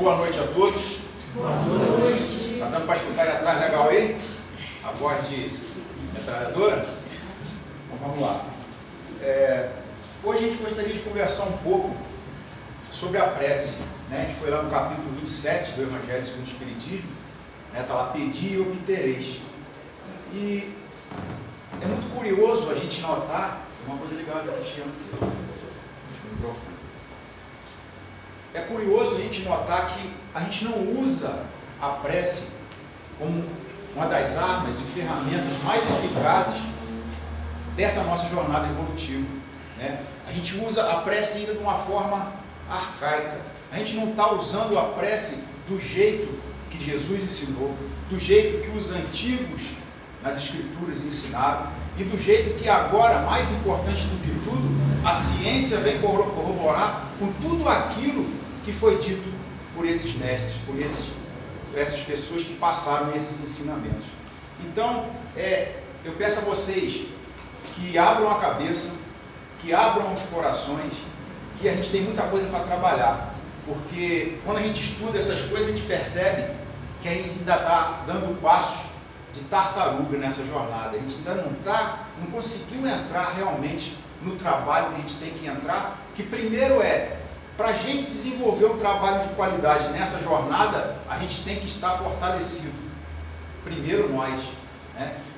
boa noite a todos. Boa noite. Está dando para escutar aí atrás legal aí? A voz de metralhadora? Então vamos lá. Hoje a gente gostaria de conversar um pouco sobre a prece. A gente foi lá no capítulo 27 do Evangelho segundo o Espiritismo. Está lá, pedi e obtereis. E é muito curioso a gente notar, uma coisa ligada aqui, chama aqui, o microfone. É curioso a gente notar que a gente não usa a prece como uma das armas e ferramentas mais eficazes dessa nossa jornada evolutiva. A gente usa a prece ainda de uma forma arcaica. A gente não está usando a prece do jeito que Jesus ensinou, do jeito que os antigos nas Escrituras ensinaram e do jeito que agora, mais importante do que tudo, a ciência vem corroborar com tudo aquilo que foi dito por esses mestres, por essas pessoas que passaram esses ensinamentos. Então, eu peço a vocês que abram a cabeça, que abram os corações, que a gente tem muita coisa para trabalhar, porque quando a gente estuda essas coisas, a gente percebe que a gente ainda está dando passos de tartaruga nessa jornada. A gente ainda não conseguiu entrar realmente no trabalho que a gente tem que entrar, que primeiro para a gente desenvolver um trabalho de qualidade nessa jornada, a gente tem que estar fortalecido. Primeiro nós.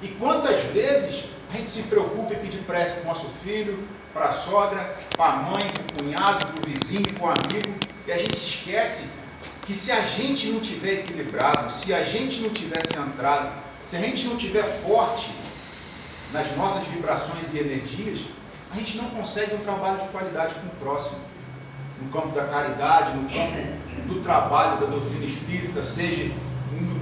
E quantas vezes a gente se preocupa em pedir prece para o nosso filho, para a sogra, para a mãe, para o cunhado, para o vizinho, para o amigo, e a gente se esquece que se a gente não tiver equilibrado, se a gente não tiver centrado, se a gente não tiver forte nas nossas vibrações e energias, a gente não consegue um trabalho de qualidade com o próximo. No campo da caridade, no campo do trabalho da doutrina espírita, seja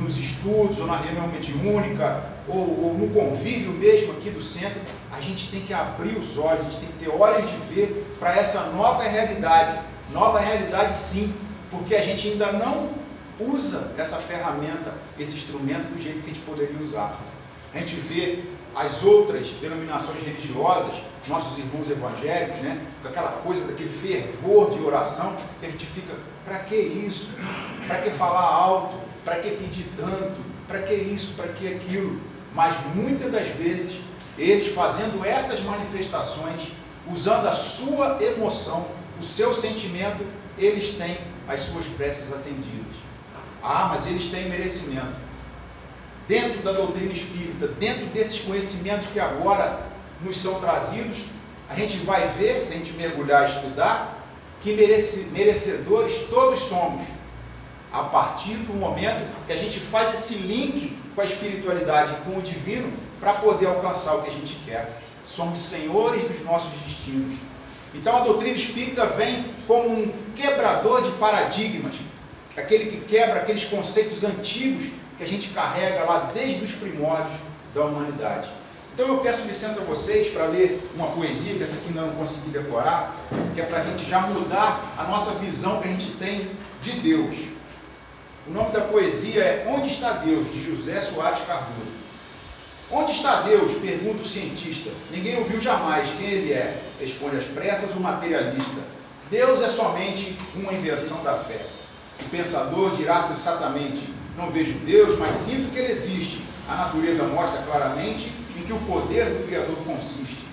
nos estudos, ou na reunião mediúnica, ou no convívio mesmo aqui do centro, a gente tem que abrir os olhos, a gente tem que ter olhos de ver para essa nova realidade sim, porque a gente ainda não usa essa ferramenta, esse instrumento do jeito que a gente poderia usar. A gente vê as outras denominações religiosas, nossos irmãos evangélicos, com aquela coisa, daquele fervor de oração, que a gente fica, para que isso? Para que falar alto? Para que pedir tanto? Para que isso? Para que aquilo? Mas muitas das vezes, eles fazendo essas manifestações, usando a sua emoção, o seu sentimento, eles têm as suas preces atendidas. Mas eles têm merecimento. Dentro da doutrina espírita, dentro desses conhecimentos que agora nos são trazidos, a gente vai ver, se a gente mergulhar e estudar, que merecedores todos somos, a partir do momento que a gente faz esse link com a espiritualidade, com o divino, para poder alcançar o que a gente quer. Somos senhores dos nossos destinos. Então a doutrina espírita vem como um quebrador de paradigmas, aquele que quebra aqueles conceitos antigos que a gente carrega lá desde os primórdios da humanidade. Então eu peço licença a vocês para ler uma poesia, que essa aqui ainda não consegui decorar, que é para a gente já mudar a nossa visão que a gente tem de Deus. O nome da poesia é Onde está Deus?, de José Soares Cardoso. Onde está Deus? Pergunta o cientista. Ninguém ouviu jamais. Quem ele é? Responde às pressas o materialista. Deus é somente uma invenção da fé. O pensador dirá sensatamente: não vejo Deus, mas sinto que ele existe. A natureza mostra claramente em que o poder do Criador consiste.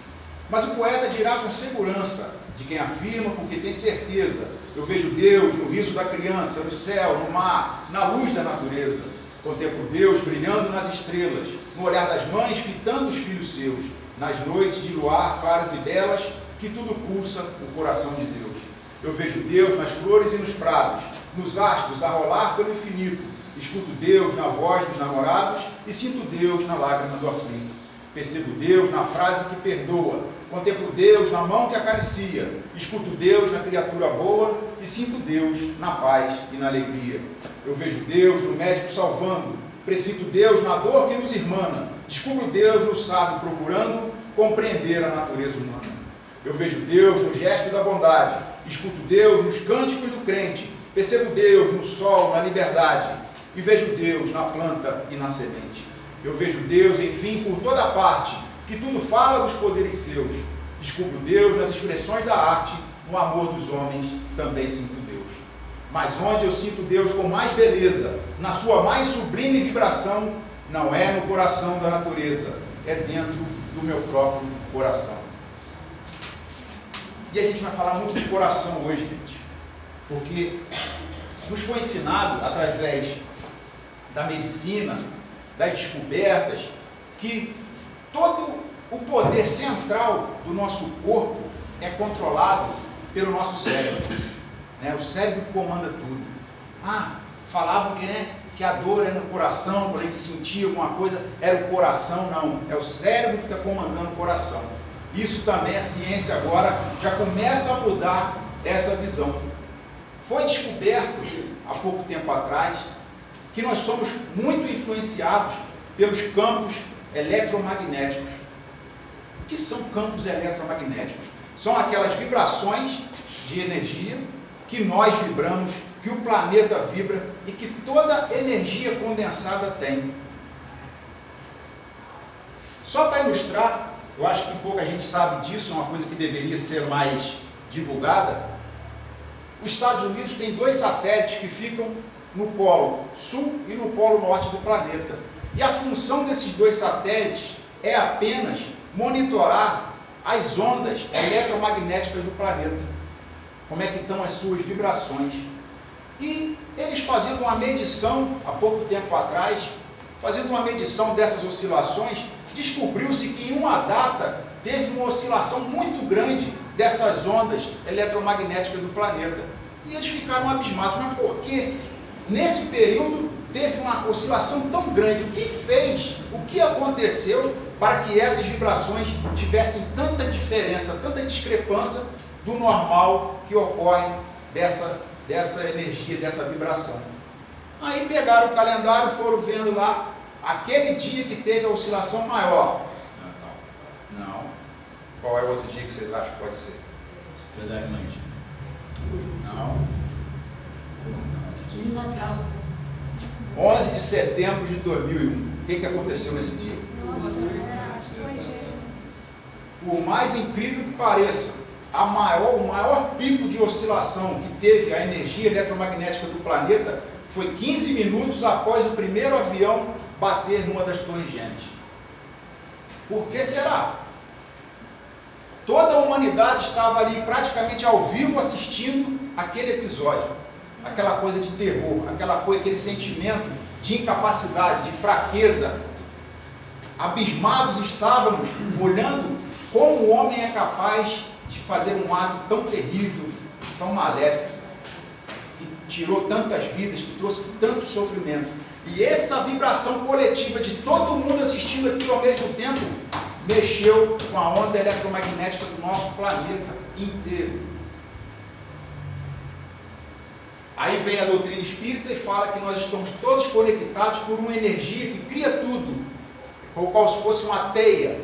Mas o poeta dirá com segurança, de quem afirma porque tem certeza: eu vejo Deus no riso da criança, no céu, no mar, na luz da natureza. Contemplo Deus brilhando nas estrelas, no olhar das mães fitando os filhos seus, nas noites de luar claras e belas, que tudo pulsa o coração de Deus. Eu vejo Deus nas flores e nos prados, nos astros a rolar pelo infinito. Escuto Deus na voz dos namorados e sinto Deus na lágrima do aflito. Percebo Deus na frase que perdoa, contemplo Deus na mão que acaricia, escuto Deus na criatura boa e sinto Deus na paz e na alegria. Eu vejo Deus no médico salvando, presinto Deus na dor que nos irmana, descubro Deus no sábio procurando compreender a natureza humana. Eu vejo Deus no gesto da bondade, escuto Deus nos cânticos do crente, percebo Deus no sol, na liberdade, e vejo Deus na planta e na semente. Eu vejo Deus, enfim, por toda parte, que tudo fala dos poderes seus. Descubro Deus nas expressões da arte, no amor dos homens também sinto Deus. Mas onde eu sinto Deus com mais beleza, na sua mais sublime vibração, não é no coração da natureza, é dentro do meu próprio coração. E a gente vai falar muito de coração hoje, gente, porque nos foi ensinado através da medicina, das descobertas, que todo o poder central do nosso corpo é controlado pelo nosso cérebro. O cérebro comanda tudo. Falavam que a dor é no coração, quando a gente sentia alguma coisa, era o coração. Não, é o cérebro que está comandando o coração. Isso também a ciência agora já começa a mudar essa visão. Foi descoberto há pouco tempo atrás que nós somos muito influenciados pelos campos eletromagnéticos. O que são campos eletromagnéticos? São aquelas vibrações de energia que nós vibramos, que o planeta vibra e que toda energia condensada tem. Só para ilustrar, eu acho que pouca gente sabe disso, é uma coisa que deveria ser mais divulgada. Os Estados Unidos têm 2 satélites que ficam no polo sul e no polo norte do planeta. E a função desses 2 satélites é apenas monitorar as ondas eletromagnéticas do planeta. Como é que estão as suas vibrações. E eles fazendo uma medição, há pouco tempo atrás, fazendo uma medição dessas oscilações, descobriu-se que em uma data teve uma oscilação muito grande dessas ondas eletromagnéticas do planeta. E eles ficaram abismados. Mas por que nesse período teve uma oscilação tão grande? O que fez? O que aconteceu para que essas vibrações tivessem tanta diferença, tanta discrepância do normal que ocorre dessa energia, dessa vibração? Aí pegaram o calendário, foram vendo lá aquele dia que teve a oscilação maior. Não. Qual é o outro dia que vocês acham que pode ser? Verdade, mãe. Não. De Natal. 11 de setembro de 2001. O que aconteceu nesse dia? Nossa, pois é. Por mais incrível que pareça, o maior pico de oscilação que teve a energia eletromagnética do planeta foi 15 minutos após o primeiro avião bater numa das torres gêmeas. Por que será? Toda a humanidade estava ali praticamente ao vivo assistindo aquele episódio. Aquela coisa de terror, aquele sentimento de incapacidade, de fraqueza. Abismados estávamos olhando como o homem é capaz de fazer um ato tão terrível, tão maléfico, que tirou tantas vidas, que trouxe tanto sofrimento. E essa vibração coletiva de todo mundo assistindo aquilo ao mesmo tempo mexeu com a onda eletromagnética do nosso planeta inteiro. Aí vem a doutrina espírita e fala que nós estamos todos conectados por uma energia que cria tudo, como se fosse uma teia,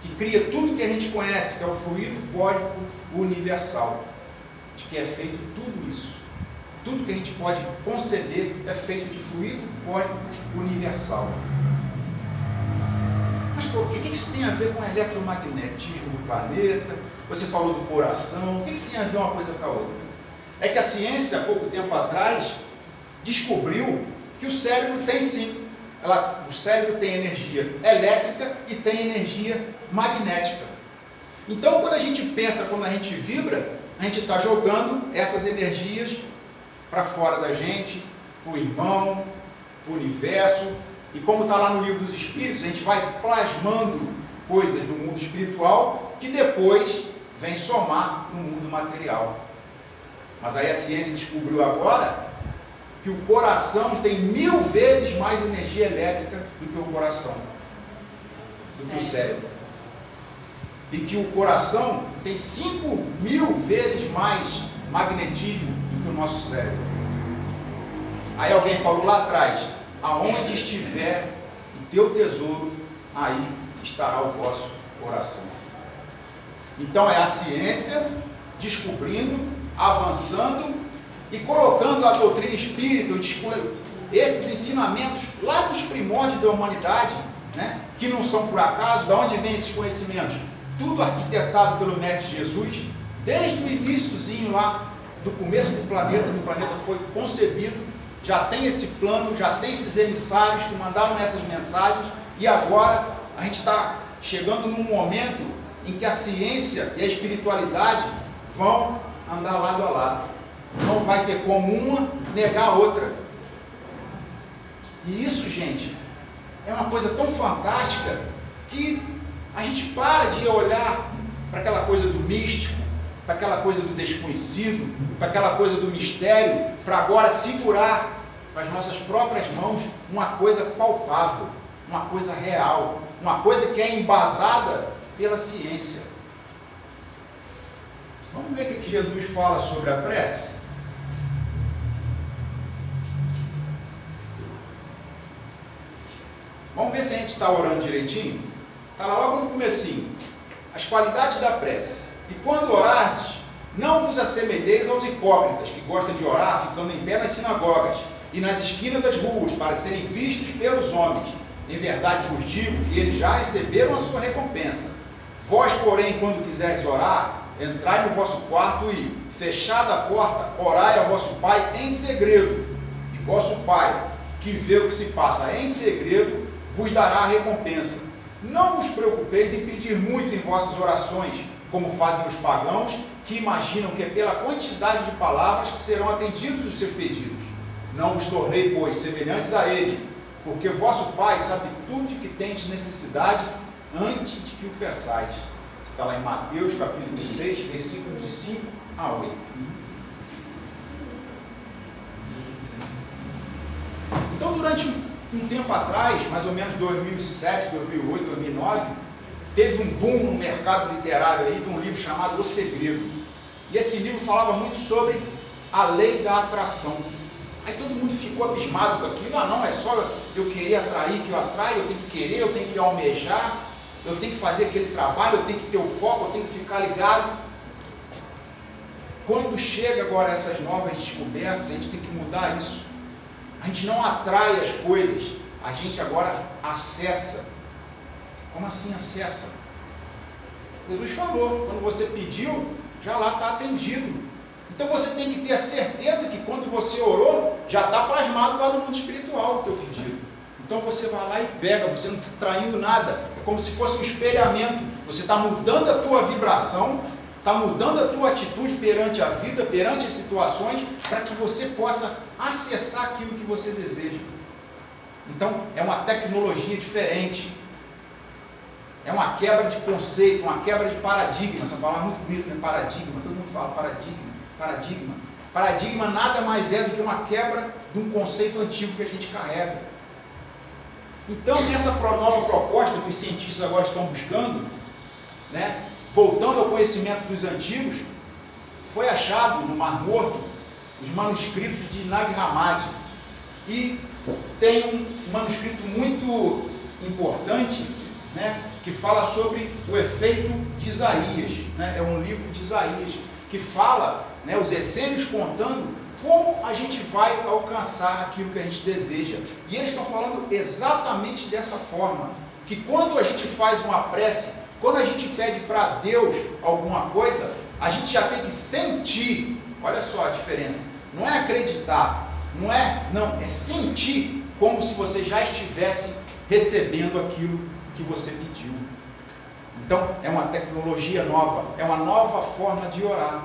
que cria tudo que a gente conhece, que é o fluido cósmico universal, de que é feito tudo isso. Tudo que a gente pode conceber é feito de fluido cósmico universal. Mas por que isso tem a ver com o eletromagnetismo do planeta? Você falou do coração, o que tem a ver uma coisa com a outra? É que a ciência, há pouco tempo atrás, descobriu que o cérebro tem sim. O cérebro tem energia elétrica e tem energia magnética. Então, quando a gente pensa, quando a gente vibra, a gente está jogando essas energias para fora da gente, para o irmão, para o universo. E como está lá no livro dos Espíritos, a gente vai plasmando coisas do mundo espiritual que depois vem somar no mundo material. Mas aí a ciência descobriu agora que o coração tem 1000 vezes mais energia elétrica do que o coração, do que o cérebro. E que o coração tem 5000 vezes mais magnetismo do que o nosso cérebro. Aí alguém falou lá atrás, aonde estiver o teu tesouro, aí estará o vosso coração. Então é a ciência descobrindo, avançando e colocando a doutrina espírita, esses ensinamentos lá dos primórdios da humanidade, né, que não são por acaso. De onde vêm esses conhecimentos? Tudo arquitetado pelo Mestre Jesus, desde o iniciozinho lá, do começo do planeta, que o planeta foi concebido, já tem esse plano, já tem esses emissários que mandaram essas mensagens, e agora a gente está chegando num momento em que a ciência e a espiritualidade vão andar lado a lado. Não vai ter como uma negar a outra. E isso, gente, é uma coisa tão fantástica que a gente para de olhar para aquela coisa do místico, para aquela coisa do desconhecido, para aquela coisa do mistério, para agora segurar com as nossas próprias mãos uma coisa palpável, uma coisa real, uma coisa que é embasada pela ciência. Vamos ver o que Jesus fala sobre a prece? Vamos ver se a gente está orando direitinho? Está lá logo no comecinho. As qualidades da prece. E quando orardes, não vos assemelheis aos hipócritas, que gostam de orar ficando em pé nas sinagogas e nas esquinas das ruas, para serem vistos pelos homens. Em verdade vos digo que eles já receberam a sua recompensa. Vós, porém, quando quiserdes orar, entrai no vosso quarto e, fechada a porta, orai ao vosso Pai em segredo. E vosso Pai, que vê o que se passa em segredo, vos dará a recompensa. Não vos preocupeis em pedir muito em vossas orações, como fazem os pagãos, que imaginam que é pela quantidade de palavras que serão atendidos os seus pedidos. Não vos tornei, pois, semelhantes a ele, porque vosso Pai sabe tudo de que tendes necessidade antes de que o peçais. Está lá em Mateus, capítulo 6, versículos de 5 a 8. Então, durante um tempo atrás, mais ou menos 2007, 2008, 2009, teve um boom no mercado literário aí de um livro chamado O Segredo. E esse livro falava muito sobre a lei da atração. Aí todo mundo ficou abismado com aquilo. Ah, não, é só eu querer atrair que eu atraio, eu tenho que querer, eu tenho que almejar, eu tenho que fazer aquele trabalho, eu tenho que ter o foco, eu tenho que ficar ligado. Quando chega agora essas novas descobertas, a gente tem que mudar isso. A gente não atrai as coisas, a gente agora acessa. Como assim acessa? Jesus falou, quando você pediu, já lá está atendido. Então você tem que ter a certeza que quando você orou, já está plasmado lá no mundo espiritual o teu pedido. Então você vai lá e pega, você não está traindo nada. É como se fosse um espelhamento. Você está mudando a tua vibração, está mudando a tua atitude perante a vida, perante as situações, para que você possa acessar aquilo que você deseja. Então é uma tecnologia diferente. É uma quebra de conceito, uma quebra de paradigma. Essa palavra é muito bonita, né? Paradigma. Todo mundo fala paradigma. Paradigma. Paradigma nada mais é do que uma quebra de um conceito antigo que a gente carrega. Então, nessa nova proposta que os cientistas agora estão buscando, né, voltando ao conhecimento dos antigos, foi achado no Mar Morto os manuscritos de Nag Hammadi. E tem um manuscrito muito importante, né, que fala sobre o efeito de Isaías. Né, é um livro de Isaías que fala, né, os essênios contando como a gente vai alcançar aquilo que a gente deseja. E eles estão falando exatamente dessa forma, que quando a gente faz uma prece, quando a gente pede para Deus alguma coisa, a gente já tem que sentir. Olha só a diferença. Não é acreditar, é sentir como se você já estivesse recebendo aquilo que você pediu. Então, é uma tecnologia nova, é uma nova forma de orar.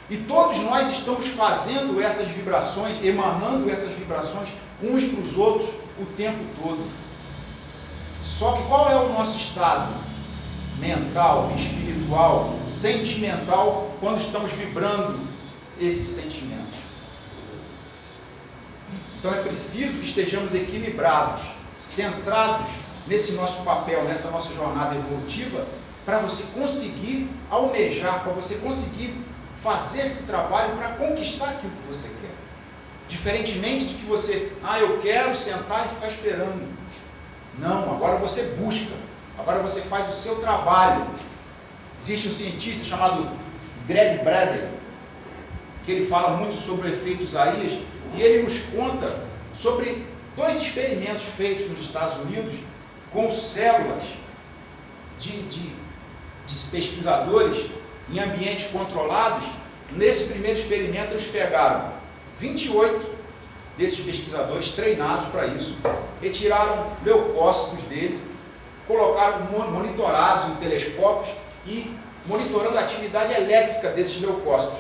E todos nós estamos fazendo essas vibrações, emanando essas vibrações uns para os outros o tempo todo. Só que qual é o nosso estado mental, espiritual, sentimental, quando estamos vibrando esses sentimentos? Então é preciso que estejamos equilibrados, centrados nesse nosso papel, nessa nossa jornada evolutiva, para você conseguir almejar, para você conseguir fazer esse trabalho para conquistar aquilo que você quer. Diferentemente de que você, eu quero sentar e ficar esperando. Não, agora você busca, agora você faz o seu trabalho. Existe um cientista chamado Greg Braden, que ele fala muito sobre o efeito Isaías, e ele nos conta sobre 2 experimentos feitos nos Estados Unidos com células de pesquisadores em ambientes controlados, nesse primeiro experimento, eles pegaram 28 desses pesquisadores treinados para isso, retiraram leucócitos dele, colocaram monitorados em telescópios e monitorando a atividade elétrica desses leucócitos.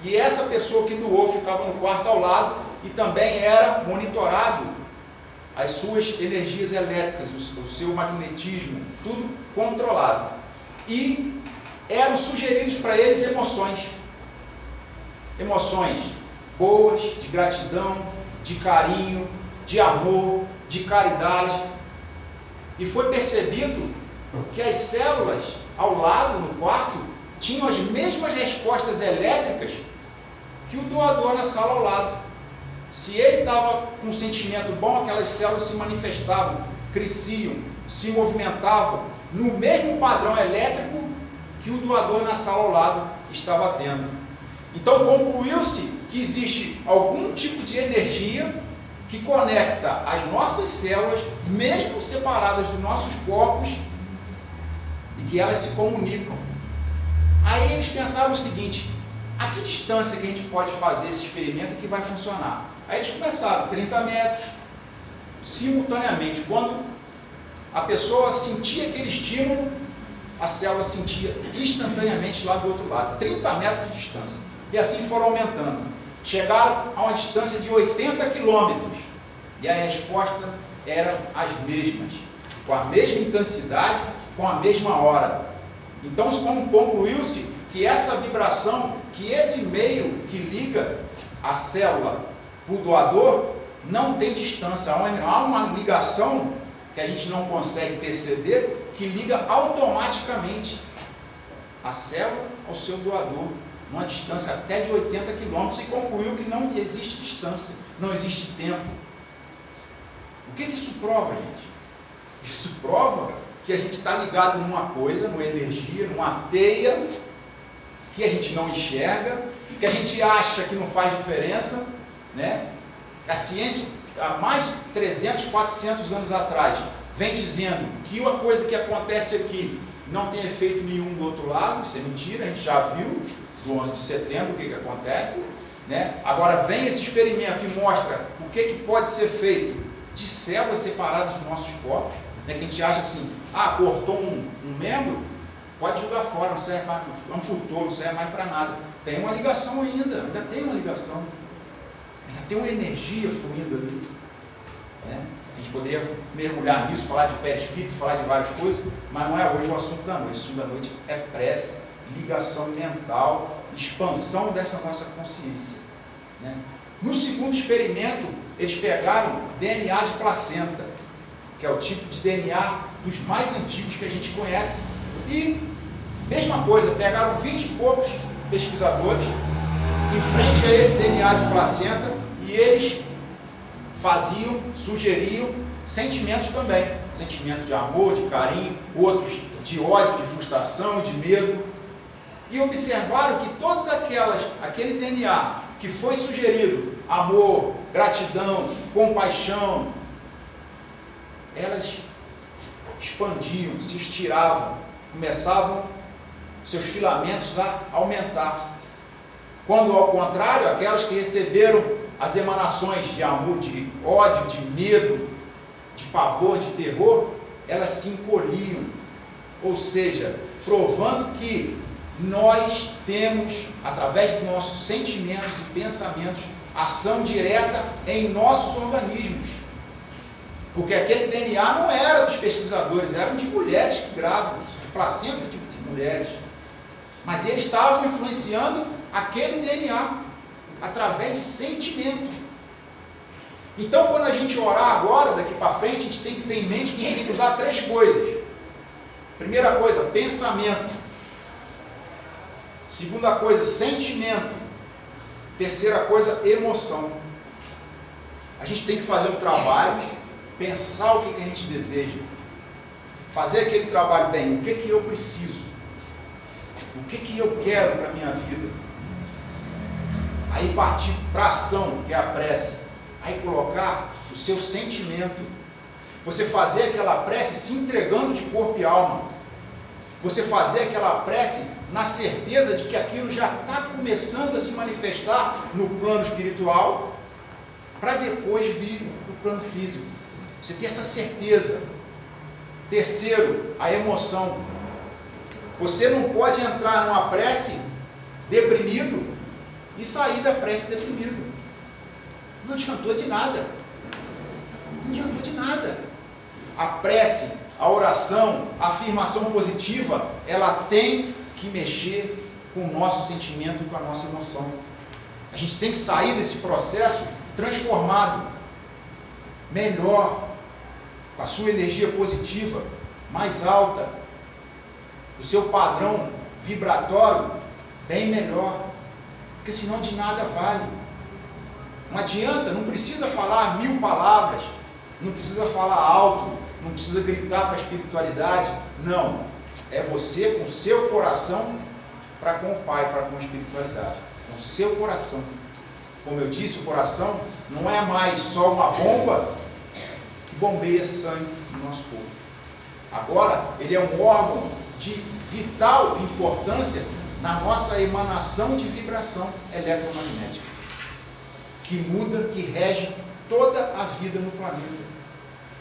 E essa pessoa que doou ficava no quarto ao lado e também era monitorado as suas energias elétricas, o seu magnetismo, tudo controlado. E eram sugeridos para eles emoções boas, de gratidão, de carinho, de amor, de caridade. E foi percebido que as células ao lado, no quarto, tinham as mesmas respostas elétricas que o doador na sala ao lado. Se ele estava com um sentimento bom, aquelas células se manifestavam, cresciam, se movimentavam no mesmo padrão elétrico que o doador na sala ao lado estava tendo. Então concluiu-se que existe algum tipo de energia que conecta as nossas células, mesmo separadas dos nossos corpos, e que elas se comunicam. Aí eles pensaram o seguinte: a que distância que a gente pode fazer esse experimento que vai funcionar? Aí eles começaram 30 metros, simultaneamente. Quando a pessoa sentia aquele estímulo, a célula sentia instantaneamente lá do outro lado, 30 metros de distância. E assim foram aumentando. Chegaram a uma distância de 80 quilômetros. E a resposta eram as mesmas, com a mesma intensidade, com a mesma hora. Então concluiu-se que essa vibração, que esse meio que liga a célula para o doador, não tem distância. Há uma ligação que a gente não consegue perceber, que liga automaticamente a célula ao seu doador, numa distância até de 80 quilômetros, e concluiu que não existe distância, não existe tempo. O que isso prova, gente? Isso prova que a gente está ligado numa coisa, numa energia, numa teia, que a gente não enxerga, que a gente acha que não faz diferença, né? A ciência, há mais de 300, 400 anos atrás, vem dizendo que uma coisa que acontece aqui não tem efeito nenhum do outro lado. Isso é mentira, a gente já viu do 11 de setembro o que acontece, né? Agora vem esse experimento e mostra o que pode ser feito de células separadas dos nossos corpos, né? Que a gente acha assim: cortou um membro, pode jogar fora, não serve mais, amputou, não serve mais para nada. Tem uma ligação ainda tem uma ligação, ainda tem uma energia fluindo ali, né? A gente poderia mergulhar nisso, falar de perispírito, falar de várias coisas, mas não é hoje o assunto da noite. O assunto da noite é prece, ligação mental, expansão dessa nossa consciência, né? No segundo experimento, eles pegaram DNA de placenta, que é o tipo de DNA dos mais antigos que a gente conhece, e mesma coisa, pegaram 20 e poucos pesquisadores em frente a esse DNA de placenta, e eles sugeriam sentimentos também, sentimentos de amor, de carinho, outros de ódio, de frustração, de medo, e observaram que todos aquele DNA que foi sugerido, amor, gratidão, compaixão, elas expandiam, se estiravam, começavam seus filamentos a aumentar. Quando, ao contrário, aquelas que receberam as emanações de amor, de ódio, de medo, de pavor, de terror, elas se encolhiam. Ou seja, provando que nós temos, através dos nossos sentimentos e pensamentos, ação direta em nossos organismos. Porque aquele DNA não era dos pesquisadores, eram de mulheres grávidas, de placenta de mulheres. Mas eles estavam influenciando aquele DNA através de sentimento. Então, quando a gente orar agora, daqui para frente, a gente tem que ter em mente que a gente tem que usar 3 coisas. Primeira coisa, pensamento. Segunda coisa, sentimento. Terceira coisa, emoção. A gente tem que fazer um trabalho, pensar o que a gente deseja, fazer aquele trabalho bem. O que eu preciso? O que eu quero para a minha vida? Aí partir para a ação, que é a prece. Aí colocar o seu sentimento. Você fazer aquela prece se entregando de corpo e alma. Você fazer aquela prece na certeza de que aquilo já está começando a se manifestar no plano espiritual, para depois vir no plano físico. Você tem essa certeza. Terceiro, a emoção. Você não pode entrar numa prece deprimido e sair da prece deprimido. Não adiantou de nada. Não adiantou de nada. A prece, a oração, a afirmação positiva, ela tem que mexer com o nosso sentimento e com a nossa emoção. A gente tem que sair desse processo transformado, melhor, com a sua energia positiva mais alta, o seu padrão vibratório bem melhor, porque senão de nada vale. Não adianta, não precisa falar 1000 palavras, não precisa falar alto, não precisa gritar para a espiritualidade, não. É você com o seu coração para com o Pai, para com a espiritualidade, com o seu coração. Como eu disse, o coração não é mais só uma bomba que bombeia sangue no nosso corpo. Agora, ele é um órgão de vital importância na nossa emanação de vibração eletromagnética, que muda, que rege toda a vida no planeta.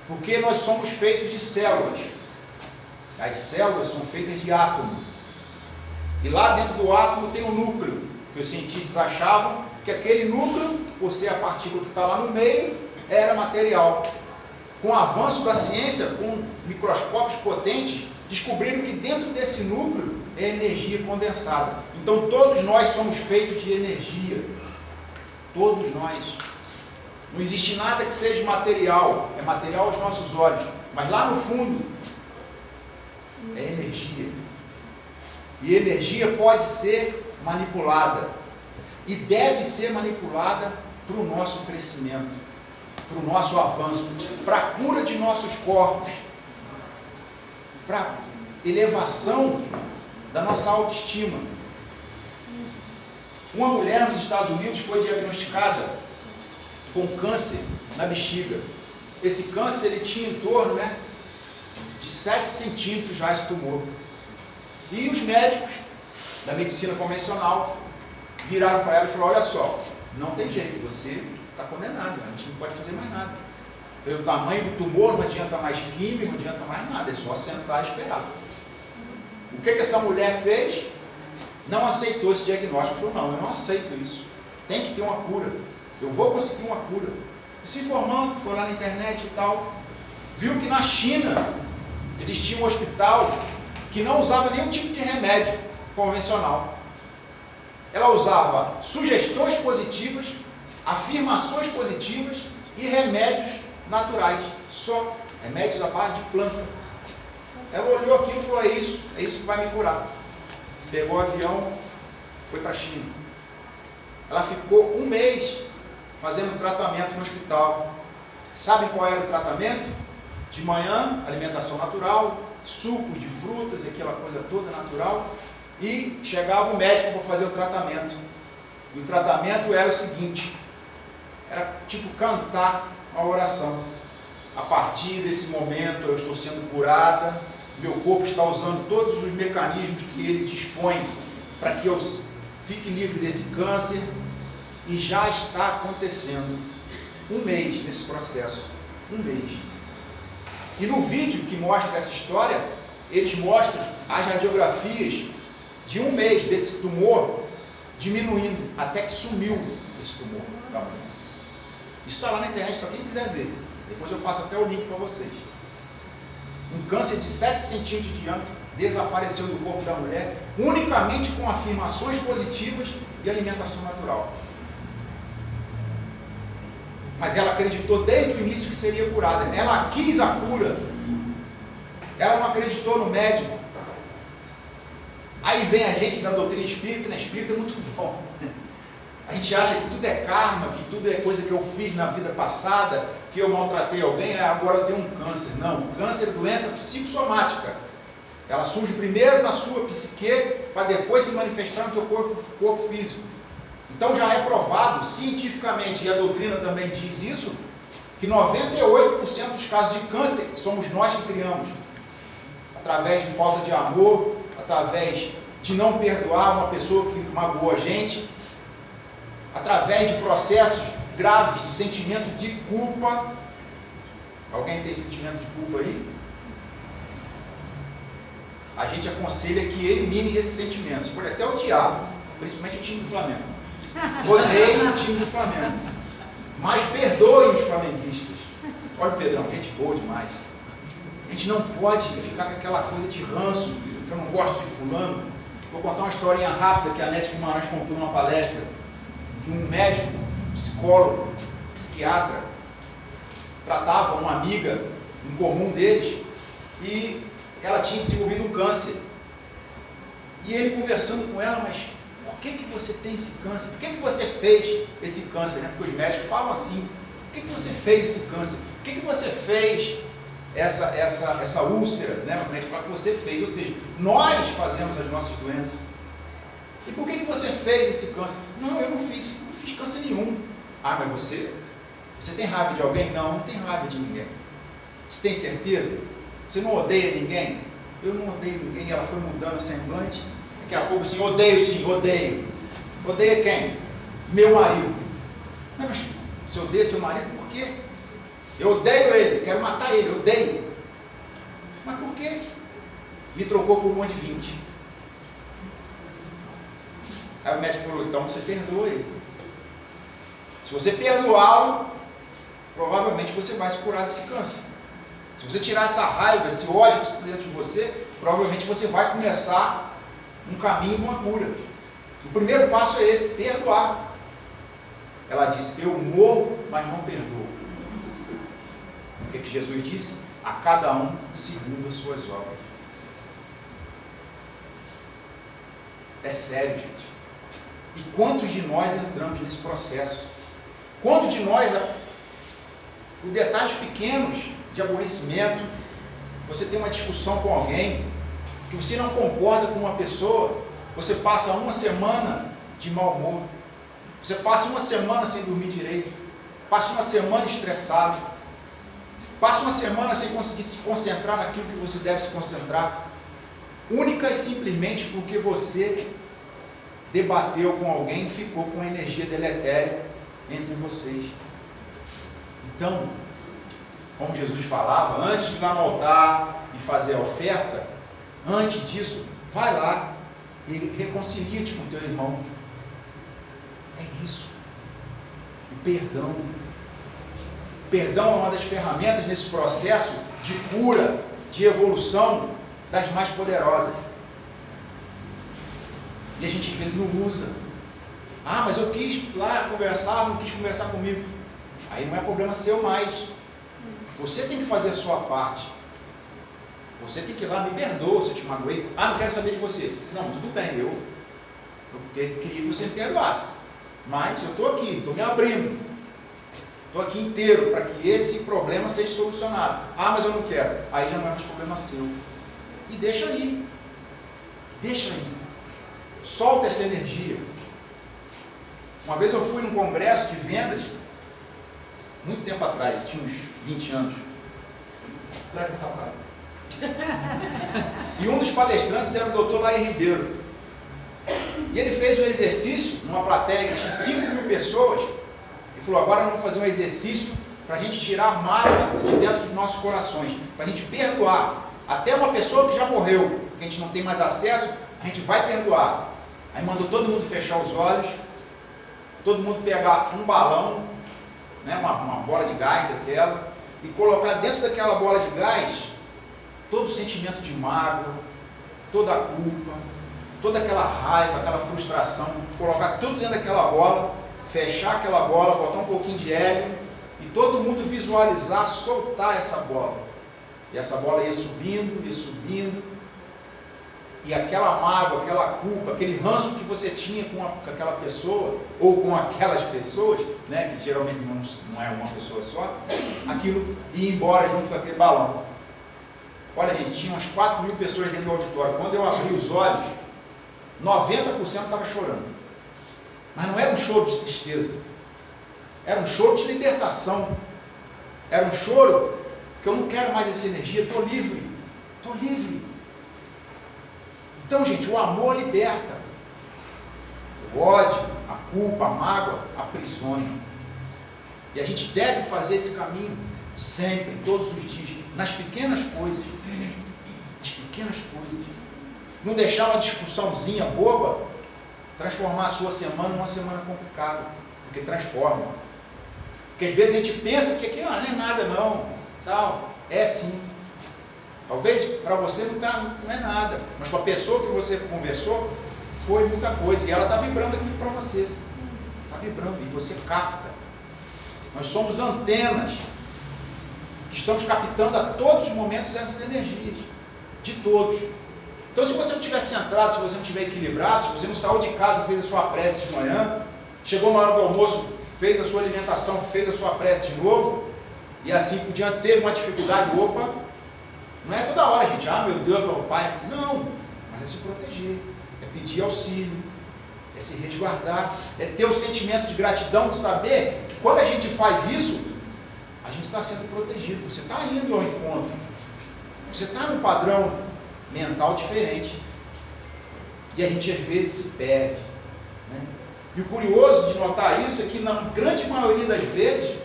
Porque nós somos feitos de células. As células são feitas de átomo. E lá dentro do átomo tem um núcleo, que os cientistas achavam que aquele núcleo, por ser a partícula que está lá no meio, era material. Com o avanço da ciência, com microscópios potentes, descobriram que dentro desse núcleo é energia condensada. Então todos nós somos feitos de energia. Todos nós. Não existe nada que seja material. É material aos nossos olhos. Mas lá no fundo, é energia. E energia pode ser manipulada. E deve ser manipulada para o nosso crescimento, para o nosso avanço, para a cura de nossos corpos, para a elevação da nossa autoestima. Uma mulher nos Estados Unidos foi diagnosticada com câncer na bexiga. Esse câncer ele tinha em torno de 7 centímetros já esse tumor. E os médicos da medicina convencional viraram para ela e falaram: olha só, não tem jeito, você está condenado, a gente não pode fazer mais nada. Pelo tamanho do tumor, não adianta mais química, não adianta mais nada, é só sentar e esperar. O que essa mulher fez? Não aceitou esse diagnóstico. Falou: não, eu não aceito isso, tem que ter uma cura, eu vou conseguir uma cura. E se informando, foi lá na internet e tal, viu que na China existia um hospital que não usava nenhum tipo de remédio convencional. Ela usava sugestões positivas, afirmações positivas e remédios naturais, só remédios à base de planta. Ela olhou aquilo e falou: é isso que vai me curar. Pegou o avião, foi para a China. Ela ficou 1 mês fazendo tratamento no hospital. Sabe qual era o tratamento? De manhã, alimentação natural, sucos de frutas, aquela coisa toda natural. E chegava o médico para fazer o tratamento. E o tratamento era o seguinte: era tipo cantar uma oração. A partir desse momento eu estou sendo curada, meu corpo está usando todos os mecanismos que ele dispõe para que eu fique livre desse câncer, e já está acontecendo. 1 mês nesse processo. 1 mês. E no vídeo que mostra essa história, eles mostram as radiografias de 1 mês desse tumor diminuindo, até que sumiu esse tumor da mulher. Isso está lá na internet para quem quiser ver. Depois eu passo até o link para vocês. Um câncer de 7 centímetros de diâmetro desapareceu do corpo da mulher, unicamente com afirmações positivas e alimentação natural. Mas ela acreditou desde o início que seria curada. Ela quis a cura. Ela não acreditou no médico. Aí vem a gente da doutrina espírita, né? Espírita é muito bom. A gente acha que tudo é karma, que tudo é coisa que eu fiz na vida passada, que eu maltratei alguém, agora eu tenho um câncer. Não, câncer é doença psicossomática. Ela surge primeiro na sua psique, para depois se manifestar no teu corpo físico. Então já é provado cientificamente, e a doutrina também diz isso, que 98% dos casos de câncer somos nós que criamos. Através de falta de amor, através de não perdoar uma pessoa que magoou a gente, através de processos graves de sentimento de culpa. Alguém tem sentimento de culpa aí? A gente aconselha que elimine esses sentimentos. Pode até odiar, principalmente o time do Flamengo. Odeio o time do Flamengo. Mas perdoe os flamenguistas. Olha o Pedrão, gente boa demais. A gente não pode ficar com aquela coisa de ranço, que eu não gosto de fulano. Vou contar uma historinha rápida que a Nete Guimarães contou numa palestra, que um médico, psicólogo, psiquiatra, tratava uma amiga em comum deles e ela tinha desenvolvido um câncer. E ele conversando com ela, mas por que você tem esse câncer? Por que você fez esse câncer? Né? Porque os médicos falam assim, por que você fez esse câncer? Por que você fez essa úlcera? Né? O médico fala que você fez, ou seja, nós fazemos as nossas doenças. E por que você fez esse câncer? Não, eu não fiz câncer nenhum. Ah, mas você tem raiva de alguém? Não tenho raiva de ninguém. Você tem certeza? Você não odeia ninguém? Eu não odeio ninguém. Ela foi mudando o semblante. Daqui a pouco assim, odeio sim, odeio. Odeia quem? Meu marido. Mas você odeia seu marido por quê? Eu odeio ele, quero matar ele, odeio. Mas por quê? Me trocou por uma de 20. Aí o médico falou, então você perdoa ele. Se você perdoá-lo, provavelmente você vai se curar desse câncer. Se você tirar essa raiva, esse ódio que está dentro de você, provavelmente você vai começar um caminho de uma cura. O primeiro passo é esse, perdoar. Ela disse, eu morro, mas não perdoo. O que Jesus disse? A cada um segundo as suas obras. É sério, gente. E quantos de nós entramos nesse processo? Quantos de nós, por detalhes pequenos de aborrecimento, você tem uma discussão com alguém, que você não concorda com uma pessoa, você passa uma semana de mau humor, você passa uma semana sem dormir direito, passa uma semana estressado, passa uma semana sem conseguir se concentrar naquilo que você deve se concentrar, única e simplesmente porque você debateu com alguém e ficou com energia deletéria entre vocês. Então, como Jesus falava, antes de ir lá no altar e fazer a oferta, antes disso, vai lá e reconcilia-te com o teu irmão. É isso. E perdão. Perdão é uma das ferramentas nesse processo de cura, de evolução, das mais poderosas. E a gente às vezes não usa. Ah, mas eu quis lá conversar, não quis conversar comigo. Aí não é problema seu mais. Você tem que fazer a sua parte. Você tem que ir lá, me perdoa se eu te magoei. Ah, não quero saber de você. Não, tudo bem, eu queria que você me perdoasse. Mas eu estou aqui, estou me abrindo. Estou aqui inteiro para que esse problema seja solucionado. Ah, mas eu não quero. Aí já não é mais problema seu. E deixa aí. Deixa aí. Solta essa energia. Uma vez eu fui num congresso de vendas, muito tempo atrás, tinha uns 20 anos. E um dos palestrantes era o Dr. Laí Ribeiro. E ele fez um exercício numa plateia que tinha 5.000 pessoas. E falou, agora vamos fazer um exercício para a gente tirar a mágoa de dentro dos nossos corações. Para a gente perdoar. Até uma pessoa que já morreu, que a gente não tem mais acesso, a gente vai perdoar. Aí mandou todo mundo fechar os olhos, todo mundo pegar um balão, né, uma bola de gás daquela, e colocar dentro daquela bola de gás todo o sentimento de mágoa, toda a culpa, toda aquela raiva, aquela frustração, colocar tudo dentro daquela bola, fechar aquela bola, botar um pouquinho de hélio, e todo mundo visualizar, soltar essa bola. E essa bola ia subindo, e aquela mágoa, aquela culpa, aquele ranço que você tinha com aquela pessoa, ou com aquelas pessoas, né, que geralmente não é uma pessoa só, aquilo ia embora junto com aquele balão. Olha, gente, tinha umas 4.000 pessoas dentro do auditório. Quando eu abri os olhos, 90% estava chorando. Mas não era um choro de tristeza. Era um choro de libertação. Era um choro que eu não quero mais essa energia, estou livre. Estou livre. Então, gente, o amor liberta. O ódio, a culpa, a mágoa, aprisiona. E a gente deve fazer esse caminho sempre, todos os dias, nas pequenas coisas. Nas pequenas coisas. Não deixar uma discussãozinha boba transformar a sua semana numa semana complicada. Porque transforma. Porque às vezes a gente pensa que aquilo não é nada não. Tal. É sim. Talvez para você não é nada. Mas para a pessoa que você conversou, foi muita coisa. E ela está vibrando aquilo para você. Está vibrando. E você capta. Nós somos antenas que estamos captando a todos os momentos essas energias. De todos. Então, se você não estiver centrado, se você não estiver equilibrado, se você não saiu de casa, fez a sua prece de manhã, chegou na hora do almoço, fez a sua alimentação, fez a sua prece de novo, e assim por diante, teve uma dificuldade, opa, não é toda hora, gente, meu Deus, meu pai, não, mas é se proteger, é pedir auxílio, é se resguardar, é ter o sentimento de gratidão, de saber que quando a gente faz isso, a gente está sendo protegido, você está indo ao encontro, você está num padrão mental diferente, e a gente às vezes se perde, né? E o curioso de notar isso é que na grande maioria das vezes,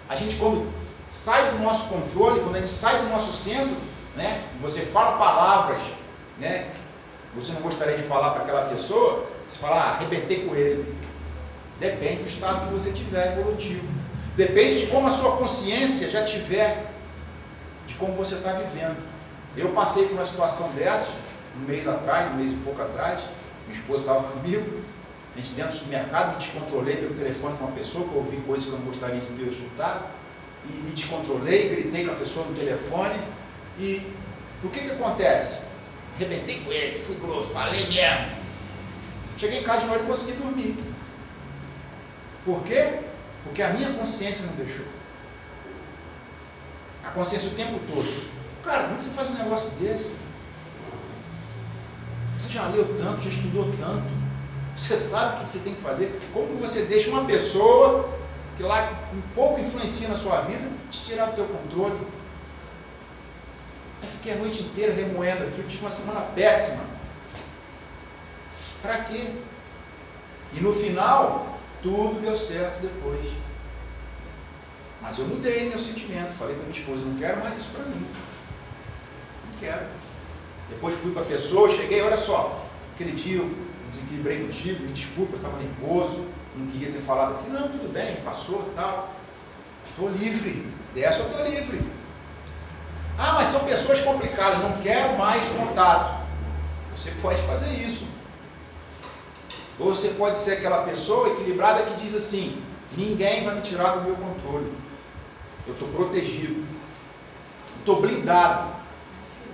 a gente quando sai do nosso controle, quando a gente sai do nosso centro, né, você fala palavras, né, você não gostaria de falar para aquela pessoa, você fala, arrebentei com ele. Depende do estado que você tiver evolutivo, depende de como a sua consciência já tiver, de como você está vivendo. Eu passei por uma situação dessa, um mês e pouco atrás, minha esposa estava comigo, a gente dentro do supermercado, me descontrolei pelo telefone com uma pessoa, que eu ouvi coisas que eu não gostaria de ter escutado, e me descontrolei, gritei com a pessoa no telefone, e o que acontece? Arrebentei com ele, fui grosso, falei mesmo. Cheguei em casa de noite e não consegui dormir. Por quê? Porque a minha consciência não deixou. A consciência o tempo todo. Cara, como é que você faz um negócio desse? Você já leu tanto, já estudou tanto, você sabe o que você tem que fazer. Como que você deixa uma pessoa que lá um pouco influencia na sua vida te tirar do teu controle? Eu fiquei a noite inteira remoendo aqui, eu tive uma semana péssima. Para quê? E no final, tudo deu certo depois. Mas eu mudei meu sentimento, falei para minha esposa, não quero mais isso para mim. Não quero. Depois fui para a pessoa, cheguei, olha só, aquele dia eu desequilibrei contigo, me desculpa, eu estava nervoso, não queria ter falado aqui, não, tudo bem, passou e tal, estou livre, dessa eu estou livre. Mas são pessoas complicadas, não quero mais contato. Você pode fazer isso. Ou você pode ser aquela pessoa equilibrada que diz assim, ninguém vai me tirar do meu controle, eu estou protegido, estou blindado.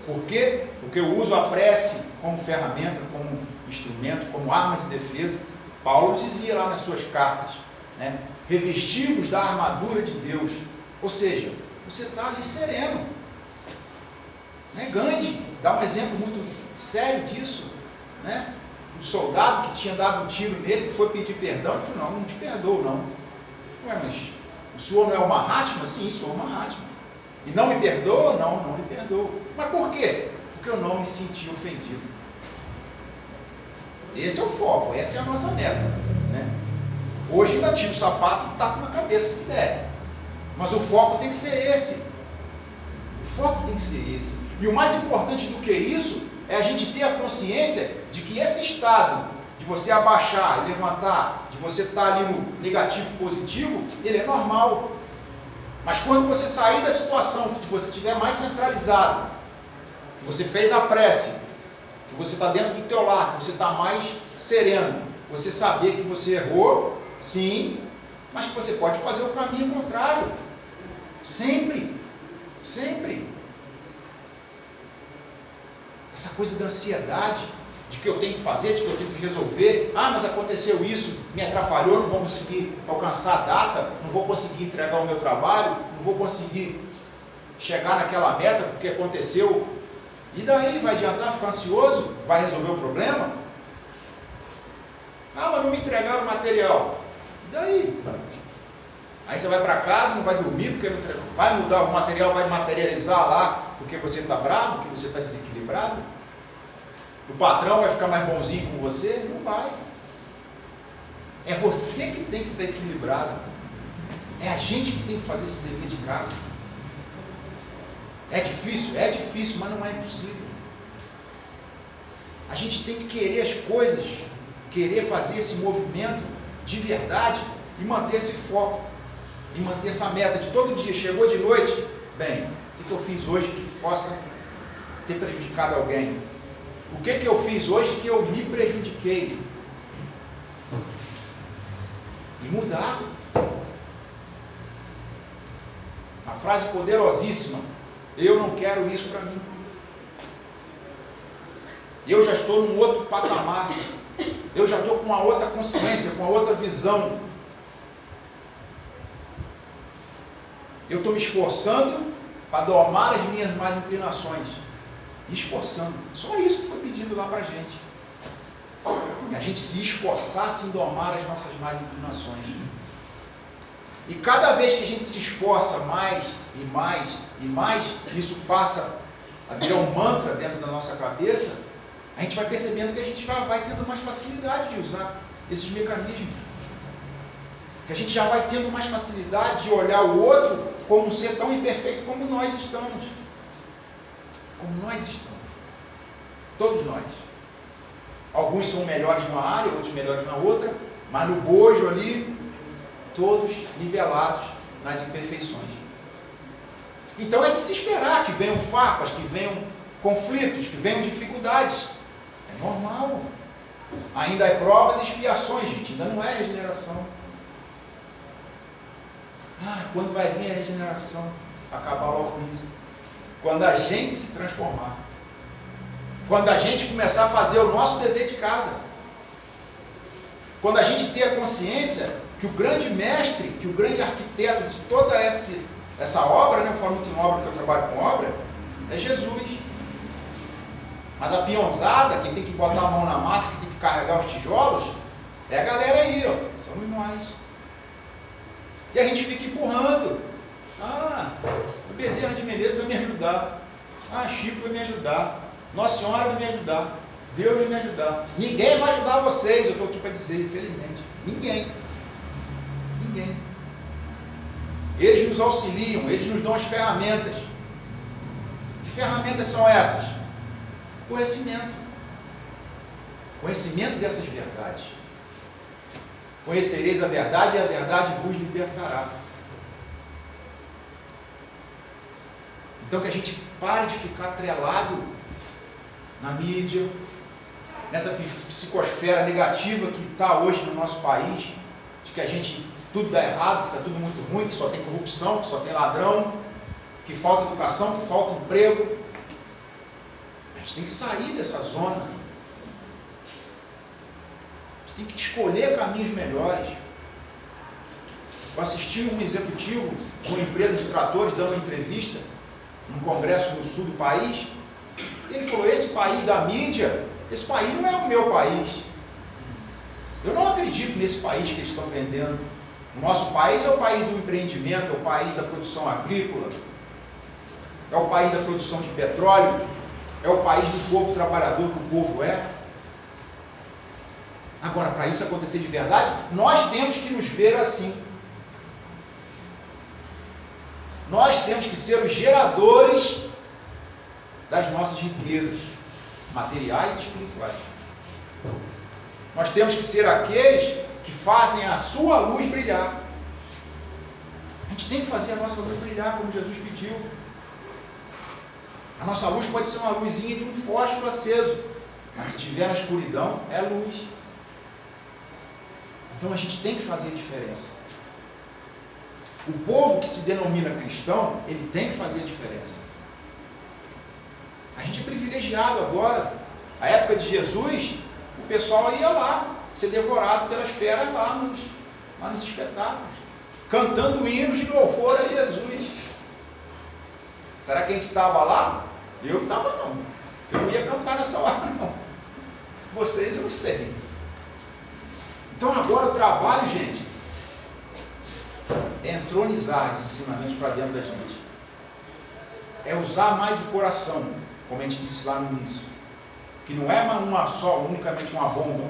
Por quê? Porque eu uso a prece como ferramenta, como instrumento, como arma de defesa. Paulo dizia lá nas suas cartas, né? Revestivos da armadura de Deus. Ou seja, você está ali sereno. Né? Gandhi dá um exemplo muito sério disso. Né? O soldado que tinha dado um tiro nele, que foi pedir perdão, ele falou, não te perdoo não. Ué, mas o senhor não é o Mahatma? Sim, sou o Mahatma. E não me perdoa? Não me perdoo. Mas por quê? Porque eu não me senti ofendido. Esse é o foco, essa é a nossa meta. Né? Hoje ainda tiro o sapato e tapo na cabeça se der. Mas o foco tem que ser esse. O foco tem que ser esse. E o mais importante do que isso é a gente ter a consciência de que esse estado de você abaixar, levantar, de você estar ali no negativo positivo, ele é normal. Mas quando você sair da situação, que você estiver mais centralizado, que você fez a prece, que você está dentro do teu lar, que você está mais sereno, você saber que você errou, sim, mas que você pode fazer o caminho contrário. Sempre. Sempre. Essa coisa da ansiedade, de que eu tenho que fazer, de que eu tenho que resolver. Mas aconteceu isso, me atrapalhou, não vou conseguir alcançar a data, não vou conseguir entregar o meu trabalho, não vou conseguir chegar naquela meta porque aconteceu. E daí, vai adiantar ficar ansioso? Vai resolver o problema? Mas não me entregaram o material. E daí? Aí você vai para casa, não vai dormir, porque não entregou. Vai mudar o material, vai materializar lá, porque você está bravo, porque você está desequilibrado? O patrão vai ficar mais bonzinho com você? Não vai. É você que tem que estar equilibrado. É a gente que tem que fazer esse dever de casa. É difícil? É difícil, mas não é impossível. A gente tem que querer as coisas, querer fazer esse movimento de verdade e manter esse foco, e manter essa meta de todo dia. Chegou de noite, bem, o que eu fiz hoje que possa ter prejudicado alguém? O que eu fiz hoje que eu me prejudiquei? E mudar. A frase poderosíssima: eu não quero isso para mim. Eu já estou num outro patamar. Eu já estou com uma outra consciência, com uma outra visão. Eu estou me esforçando para domar as minhas más inclinações. Me esforçando. Só isso foi pedido lá para a gente. Que a gente se esforçasse em domar as nossas más inclinações. E cada vez que a gente se esforça mais e mais e mais, isso passa a virar um mantra dentro da nossa cabeça, a gente vai percebendo que a gente já vai tendo mais facilidade de usar esses mecanismos. Que a gente já vai tendo mais facilidade de olhar o outro como um ser tão imperfeito como nós estamos. Como nós estamos. Todos nós. Alguns são melhores numa área, outros melhores na outra, mas no bojo ali, todos nivelados nas imperfeições. Então é de se esperar que venham farpas, que venham conflitos, que venham dificuldades. É normal. Ainda é provas e expiações, gente. Ainda não é regeneração. Quando vai vir a regeneração? Acabar logo com isso. Quando a gente se transformar. Quando a gente começar a fazer o nosso dever de casa. Quando a gente ter a consciência que o grande mestre, que o grande arquiteto de toda essa obra, eu falo muito em obra porque eu trabalho com obra, é Jesus. Mas a peãozada, quem tem que botar a mão na massa, quem tem que carregar os tijolos, é a galera aí, ó. Somos nós. E a gente fica empurrando. O Bezerra de Menezes vai me ajudar. Chico vai me ajudar. Nossa Senhora vai me ajudar. Deus vai me ajudar. Ninguém vai ajudar vocês, eu estou aqui para dizer, infelizmente. Ninguém. Eles nos auxiliam, eles nos dão as ferramentas. Que ferramentas são essas? Conhecimento. Conhecimento dessas verdades. Conhecereis a verdade e a verdade vos libertará. Então que a gente pare de ficar atrelado na mídia, nessa psicosfera negativa que está hoje no nosso país, de que tudo dá errado, que está tudo muito ruim, que só tem corrupção, que só tem ladrão, que falta educação, que falta emprego. A gente tem que sair dessa zona. A gente tem que escolher caminhos melhores. Eu assisti um executivo de uma empresa de tratores dando uma entrevista num congresso no sul do país. Ele falou: esse país da mídia, esse país não é o meu país. Eu não acredito nesse país que eles estão vendendo. O nosso país é o país do empreendimento, é o país da produção agrícola, é o país da produção de petróleo, é o país do povo trabalhador que o povo é. Agora, para isso acontecer de verdade, nós temos que nos ver assim. Nós temos que ser os geradores das nossas riquezas materiais e espirituais. Nós temos que ser aqueles que fazem a sua luz brilhar. A gente tem que fazer a nossa luz brilhar como Jesus pediu. A nossa luz pode ser uma luzinha de um fósforo aceso, mas se estiver na escuridão, é luz. Então a gente tem que fazer a diferença. O povo que se denomina cristão, ele tem que fazer a diferença. A gente é privilegiado agora. A época de Jesus, o pessoal ia lá, ser devorado pelas feras lá nos espetáculos, cantando hinos de louvor a Jesus. Será que a gente estava lá? Eu não estava não. Eu não ia cantar nessa hora não. Vocês eu não sei. Então agora o trabalho, gente, é entronizar esses ensinamentos para dentro da gente. É usar mais o coração, como a gente disse lá no início. que não é unicamente uma bomba,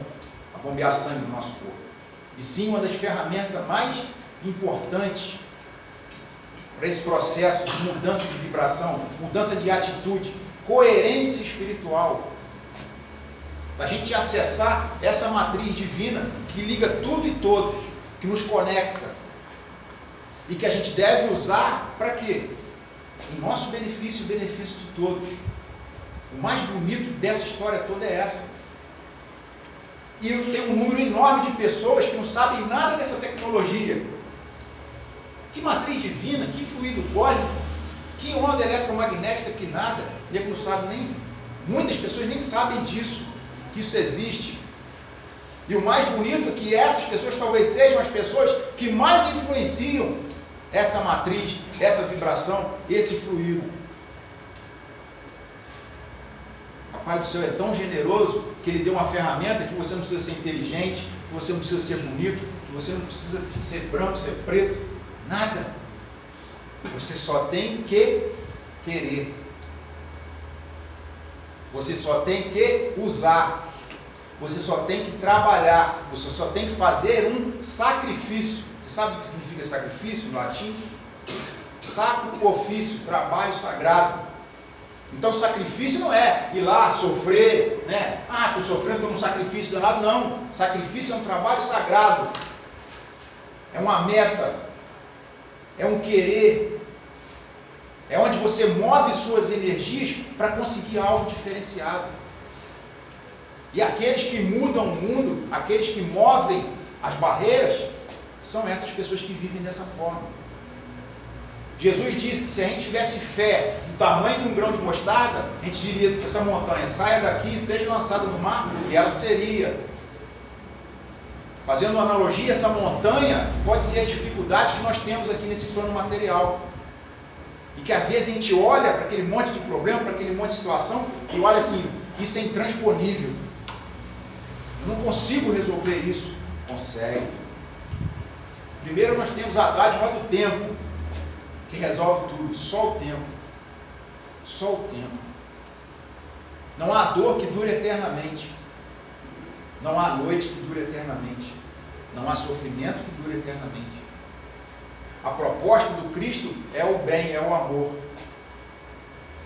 a bombear sangue no nosso corpo, e sim uma das ferramentas mais importantes para esse processo de mudança de vibração, mudança de atitude, coerência espiritual. Para a gente acessar essa matriz divina que liga tudo e todos, que nos conecta, e que a gente deve usar para quê? Em nosso benefício e benefício de todos. O mais bonito dessa história toda é essa. E tem um número enorme de pessoas que não sabem nada dessa tecnologia. Que matriz divina, que fluido cósmico, que onda eletromagnética, que nada. Nego não sabe nem. Muitas pessoas nem sabem disso, que isso existe. E o mais bonito é que essas pessoas talvez sejam as pessoas que mais influenciam essa matriz, essa vibração, esse fluido. O Pai do Céu é tão generoso que Ele deu uma ferramenta que você não precisa ser inteligente, que você não precisa ser bonito, que você não precisa ser branco, ser preto, nada. Você só tem que querer. Você só tem que usar. Você só tem que trabalhar. Você só tem que fazer um sacrifício. Você sabe o que significa sacrifício no latim? Sacro ofício, trabalho sagrado. Então sacrifício não é ir lá sofrer, né? Ah, estou sofrendo, estou num sacrifício danado. Não, sacrifício é um trabalho sagrado. É uma meta. É um querer. É onde você move suas energias para conseguir algo diferenciado. E aqueles que mudam o mundo, aqueles que movem as barreiras, são essas pessoas que vivem dessa forma. Jesus disse que se a gente tivesse fé do tamanho de um grão de mostarda, a gente diria que essa montanha saia daqui e seja lançada no mar, e ela seria. Fazendo uma analogia, essa montanha pode ser a dificuldade que nós temos aqui nesse plano material. E que às vezes a gente olha para aquele monte de problema, para aquele monte de situação, e olha assim, isso é intransponível. Eu não consigo resolver isso. Consegue. Primeiro nós temos a dádiva do tempo, que resolve tudo. Só o tempo. Só o tempo. Não há dor que dure eternamente. Não há noite que dure eternamente. Não há sofrimento que dure eternamente. A proposta do Cristo é o bem, é o amor.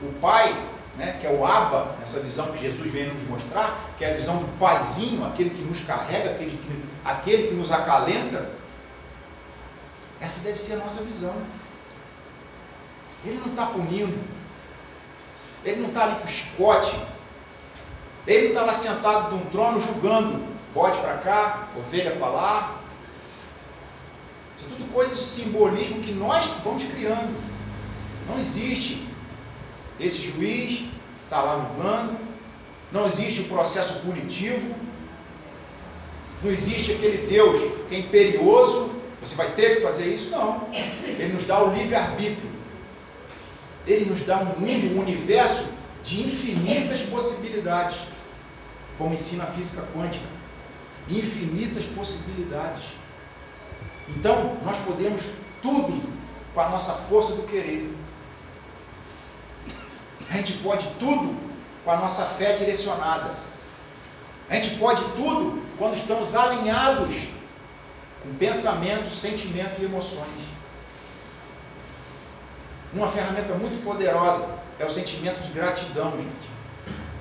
O Pai, né, que é o Abba, essa visão que Jesus vem nos mostrar, que é a visão do Paizinho, aquele que nos carrega, aquele que nos acalenta. Essa deve ser a nossa visão. Ele não está punindo. Ele não está ali com o chicote. Ele não está lá sentado num trono julgando. Bode para cá, ovelha para lá. Isso é tudo coisas de simbolismo que nós vamos criando. Não existe esse juiz que está lá julgando. Não existe o processo punitivo. Não existe aquele Deus que é imperioso. Você vai ter que fazer isso? Não. Ele nos dá o livre-arbítrio. Ele nos dá um mundo, um universo de infinitas possibilidades. Como ensina a física quântica. Infinitas possibilidades. Então, nós podemos tudo com a nossa força do querer. A gente pode tudo com a nossa fé direcionada. A gente pode tudo quando estamos alinhados com pensamentos, sentimentos e emoções. Uma ferramenta muito poderosa é o sentimento de gratidão, gente.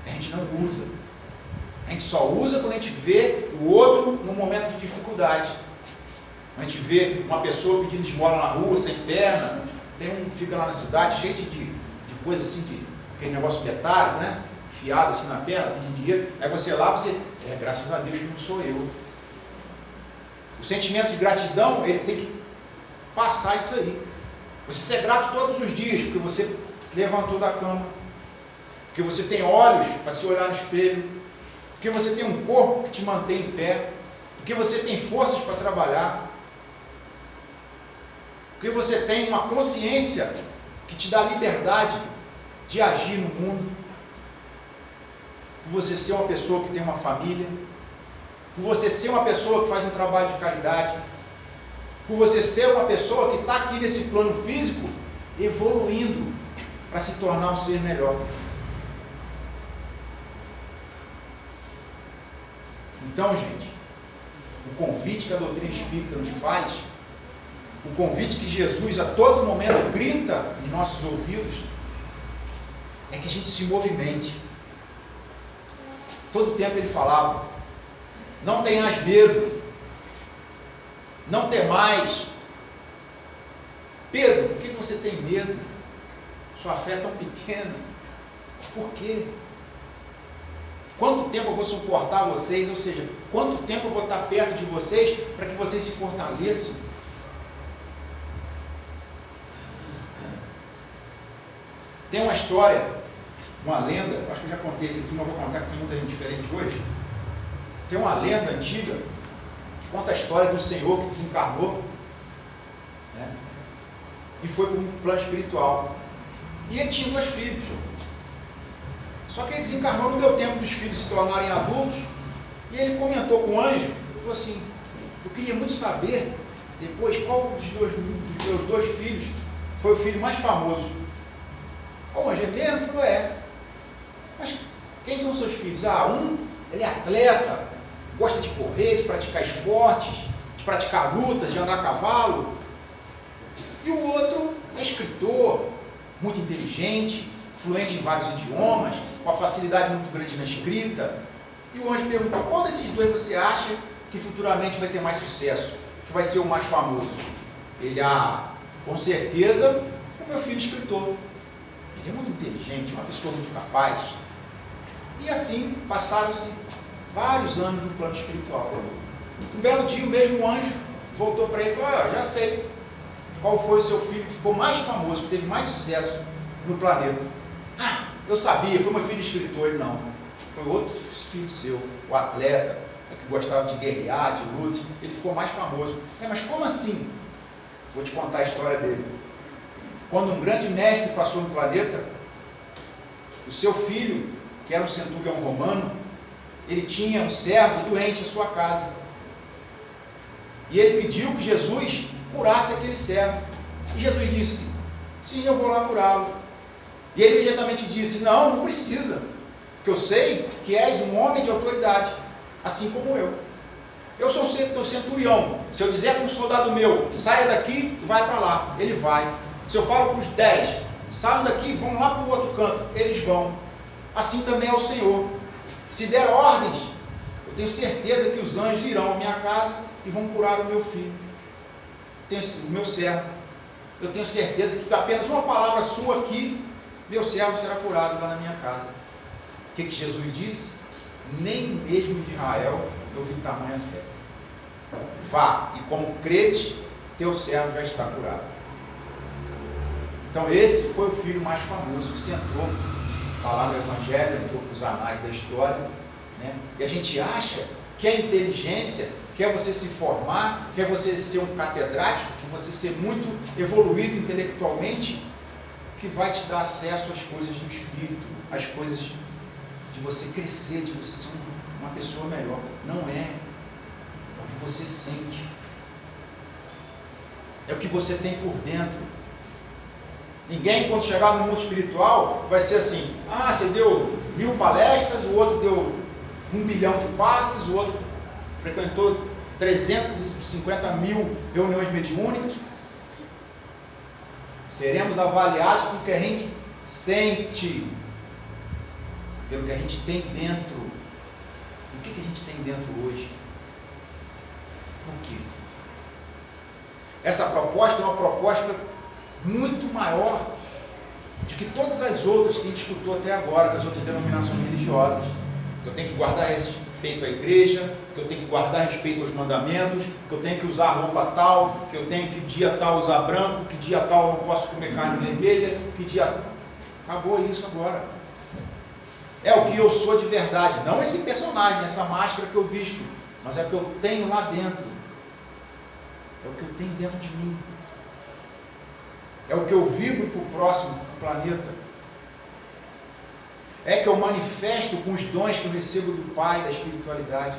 A gente não usa. A gente só usa quando a gente vê o outro no momento de dificuldade. A gente vê uma pessoa pedindo esmola na rua, sem perna, fica lá na cidade cheio de coisa assim, de aquele negócio metálico, né? Fiado assim na perna, pedindo dinheiro. Aí você lá, graças a Deus que não sou eu. O sentimento de gratidão, ele tem que passar isso aí. Você ser grato todos os dias, porque você levantou da cama, porque você tem olhos para se olhar no espelho, porque você tem um corpo que te mantém em pé, porque você tem forças para trabalhar, porque você tem uma consciência que te dá liberdade de agir no mundo, por você ser uma pessoa que tem uma família, por você ser uma pessoa que faz um trabalho de caridade, por você ser uma pessoa que está aqui nesse plano físico, evoluindo para se tornar um ser melhor. Então, gente, o convite que a doutrina espírita nos faz, o convite que Jesus a todo momento grita em nossos ouvidos, é que a gente se movimente. Todo tempo ele falava: não tenhas medo, não temais. Pedro, por que você tem medo? Sua fé é tão pequena. Por quê? Quanto tempo eu vou suportar vocês? Ou seja, quanto tempo eu vou estar perto de vocês para que vocês se fortaleçam? Tem uma história, uma lenda, acho que eu já contei isso aqui, mas vou contar que tem muita gente diferente hoje. Tem uma lenda antiga que conta a história de um senhor que desencarnou, né, e foi para um plano espiritual. E ele tinha 2 filhos. Só que ele desencarnou, não deu tempo dos filhos se tornarem adultos. E ele comentou com o anjo, falou assim: eu queria muito saber depois qual dos meus 2 filhos foi o filho mais famoso. O anjo: é mesmo? Ele falou: é. Mas quem são seus filhos? Ah, um, ele é atleta, gosta de correr, de praticar esportes, de praticar lutas, de andar a cavalo. E o outro é escritor, muito inteligente, fluente em vários idiomas, com uma facilidade muito grande na escrita. E o anjo perguntou: qual desses 2 você acha que futuramente vai ter mais sucesso, que vai ser o mais famoso? Ele: ah, com certeza o meu filho escritor. Ele é muito inteligente, uma pessoa muito capaz. E assim passaram-se vários anos no plano espiritual. Um belo dia o mesmo anjo voltou para ele e falou: já sei qual foi o seu filho que ficou mais famoso, que teve mais sucesso no planeta. Ah, eu sabia, foi meu filho escritor. Ele: não, foi outro filho seu, o atleta, que gostava de guerrear, de luta. Ele ficou mais famoso. Mas como assim? Vou te contar a história dele. Quando um grande mestre passou no planeta, o seu filho, que era um centurião romano, ele tinha um servo doente em sua casa. E ele pediu que Jesus curasse aquele servo. E Jesus disse: sim, eu vou lá curá-lo. E ele imediatamente disse: não precisa, porque eu sei que és um homem de autoridade, assim como eu. Eu sou o centurião. Se eu dizer para um soldado meu: saia daqui e vai para lá, ele vai. Se eu falo para os 10: saiam daqui e vão lá para o outro canto, eles vão. Assim também é o Senhor. Se der ordens, eu tenho certeza que os anjos irão à minha casa e vão curar o meu filho, o meu servo. Eu tenho certeza que com apenas uma palavra sua aqui, meu servo será curado lá na minha casa. O que Jesus disse? Nem mesmo de Israel eu vi tamanha fé. Vá, e como credes, teu servo já está curado. Então esse foi o filho mais famoso que sentou lá no Evangelho, entrou para os anais da história, né? E a gente acha que a inteligência, quer você se formar, quer você ser um catedrático, que você ser muito evoluído intelectualmente, que vai te dar acesso às coisas do espírito, às coisas de você crescer, de você ser uma pessoa melhor. Não é. É o que você sente. É o que você tem por dentro. Ninguém, quando chegar no mundo espiritual, vai ser assim: ah, você deu 1000 palestras, o outro deu 1 bilhão de passes, o outro frequentou 350 mil reuniões mediúnicas. Seremos avaliados pelo que a gente sente, pelo que a gente tem dentro. O que a gente tem dentro hoje? O quê? Essa proposta é uma proposta muito maior do que todas as outras que a gente escutou até agora, das outras denominações religiosas. Que eu tenho que guardar respeito à igreja, que eu tenho que guardar respeito aos mandamentos, que eu tenho que usar roupa tal, que eu tenho que dia tal usar branco, que dia tal eu não posso comer carne vermelha, que dia... Acabou isso agora. É o que eu sou de verdade, não esse personagem, essa máscara que eu visto, mas é o que eu tenho lá dentro. É o que eu tenho dentro de mim. É o que eu vibro para o próximo planeta. É que eu manifesto com os dons que eu recebo do Pai, da espiritualidade.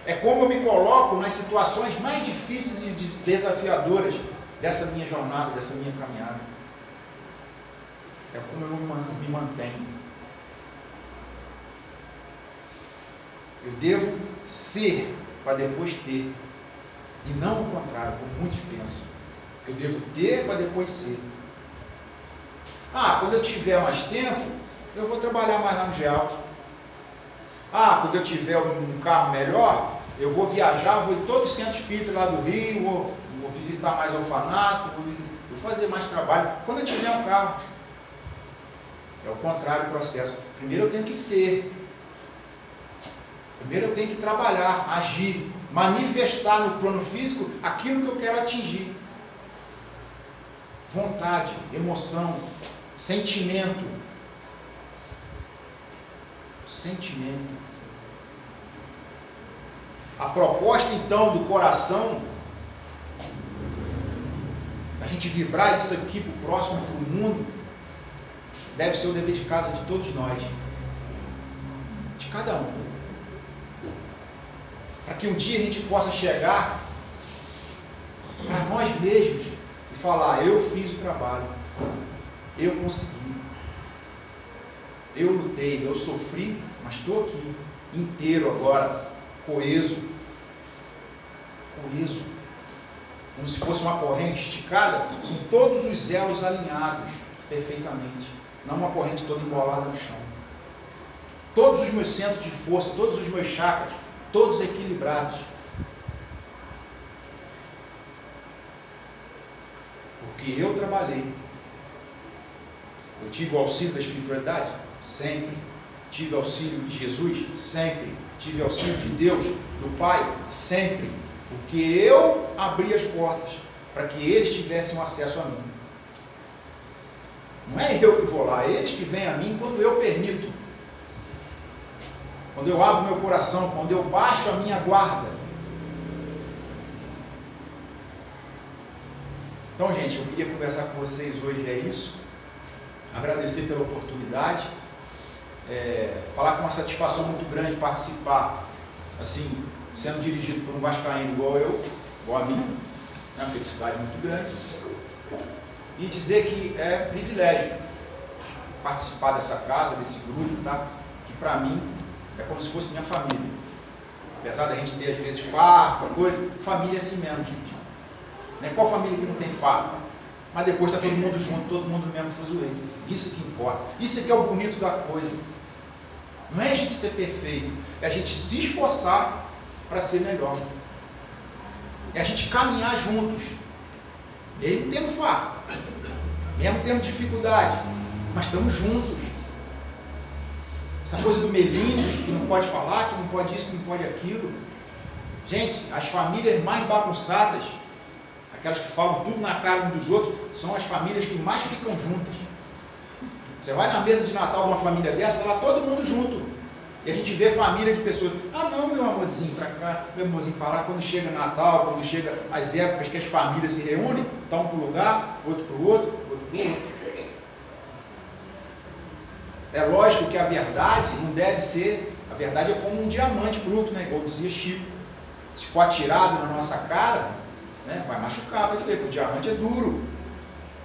É como eu me coloco nas situações mais difíceis e desafiadoras dessa minha jornada, dessa minha caminhada. É como eu me mantenho. Eu devo ser para depois ter. E não o contrário, como muitos pensam. Eu devo ter para depois ser. Quando eu tiver mais tempo, eu vou trabalhar mais lá no GEAL. Quando eu tiver um carro melhor, eu vou viajar, vou em todos os centros espíritas lá do Rio, vou visitar mais orfanato, vou fazer mais trabalho. Quando eu tiver um carro. É o contrário do processo. Primeiro eu tenho que ser. Primeiro eu tenho que trabalhar, agir, manifestar no plano físico aquilo que eu quero atingir. Vontade, emoção, sentimento. Sentimento. A proposta então do coração, a gente vibrar isso aqui para o próximo, para o mundo, deve ser o dever de casa de todos nós, de cada um, para que um dia a gente possa chegar para nós mesmos e falar: eu fiz o trabalho, eu consegui, eu lutei, eu sofri, mas estou aqui, inteiro agora, coeso, como se fosse uma corrente esticada, com todos os elos alinhados perfeitamente. Não uma corrente toda embolada no chão. Todos os meus centros de força, todos os meus chakras, todos equilibrados. Porque eu trabalhei. Eu tive o auxílio da espiritualidade? Sempre. Tive auxílio de Jesus? Sempre. Tive auxílio de Deus, do Pai? Sempre. Porque eu abri as portas para que eles tivessem acesso a mim. Não é eu que vou lá, é eles que vêm a mim quando eu permito. Quando eu abro meu coração, quando eu baixo a minha guarda. Então, gente, eu queria conversar com vocês hoje, é isso. Agradecer pela oportunidade. Falar com uma satisfação muito grande participar, assim, sendo dirigido por um vascaíno igual a mim. É uma felicidade muito grande. E dizer que é privilégio participar dessa casa, desse grupo, tá? Que para mim é como se fosse minha família. Apesar da gente ter às vezes farpa, coisa, família é assim mesmo, gente. Né? Qual família que não tem farpa? Mas depois está todo mundo junto, todo mundo no mesmo fuzuê. Isso que importa. Isso que é o bonito da coisa. Não é a gente ser perfeito, é a gente se esforçar para ser melhor. É a gente caminhar juntos. Mesmo tendo farpa, mesmo tendo dificuldade, mas estamos juntos. Essa coisa do melindre, que não pode falar, que não pode isso, que não pode aquilo. Gente, as famílias mais bagunçadas, aquelas que falam tudo na cara uns dos outros, são as famílias que mais ficam juntas. Você vai na mesa de Natal de uma família dessa, lá todo mundo junto. E a gente vê família de pessoas, não, meu amorzinho para cá, meu amorzinho para lá. Quando chega Natal, quando chega as épocas que as famílias se reúnem, tá um para um lugar, outro para o outro, outro para o outro. É lógico que a verdade não deve ser, a verdade é como um diamante bruto, né? Igual dizia Chico. Se for atirado na nossa cara, né, vai machucar, vai doer, porque o diamante é duro.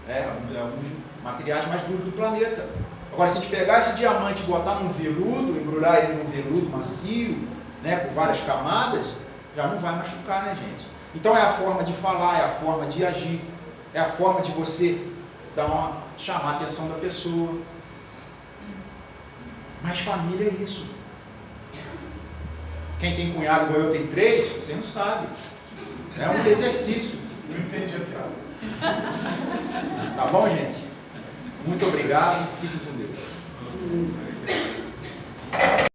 É um dos materiais mais duros do planeta. Agora, se a gente pegar esse diamante e botar num veludo, embrulhar ele num veludo macio, né, com várias camadas, já não vai machucar, né, gente? Então é a forma de falar, é a forma de agir, é a forma de você chamar a atenção da pessoa. Mas família é isso. Quem tem cunhado igual eu tem 3, você não sabe. É um exercício. Não entendi a piada. Tá bom, gente? Muito obrigado. Fiquem com Deus.